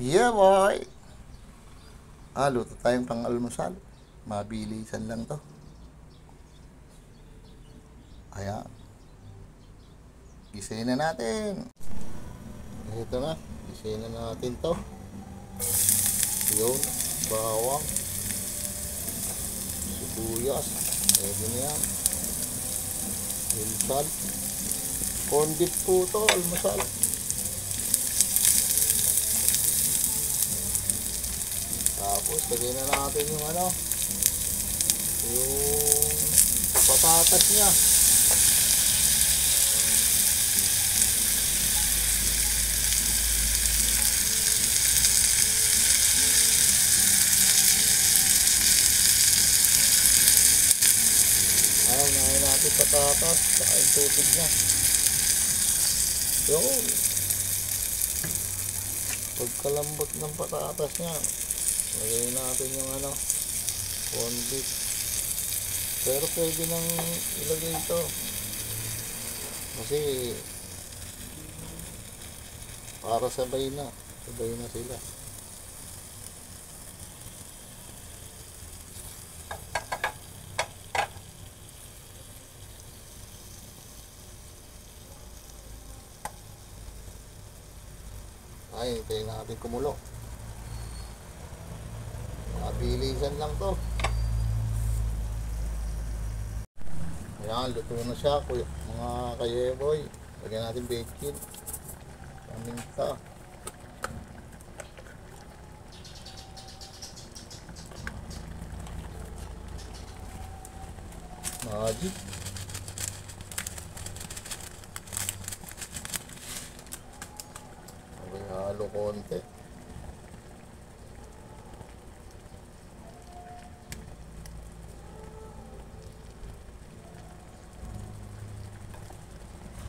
Yeah, boy. Luto tayong pang-almusal. Mabilisan lang to. Ayan. Gisayin na natin. Ito na. Gisayin na natin to. Yun. Bawang. Sibuyas. Pwede na yan. Almusal. Corn beef po to. Almusal. Tapos, lagyan na natin yung yung patatas niya. Unahin natin patatas, saka yung tubig niya. Yun. Pagkalambot ng patatas niya, lagyan natin yung corn beef. Pero pwede nang ilagay ito kasi para sabay na sila. Ay, hintayin natin kumulo. Mabilisan lang to. Ayan, luto na siya mga kayeboy. Lagyan natin bacon, paminta, magic. Okay, halo konti.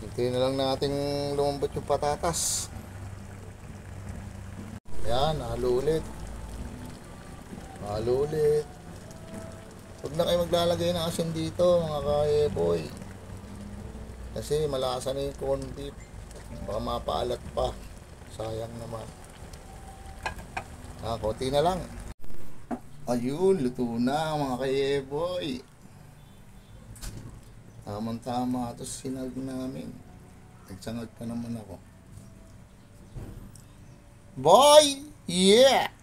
Hintayin na lang natin lumambot yung patatas. Ayan, halo ulit. Halo ulit. Huwag na kayo maglalagay ng asin dito mga kayeboy. Kasi malasa na yung corn beef. Baka mapaalat pa. Sayang naman. Konti na lang. Ayun, luto na mga kayeboy. Tamang-tama ito sinag namin. Nagsangag pa naman ako. Boy! Yeah!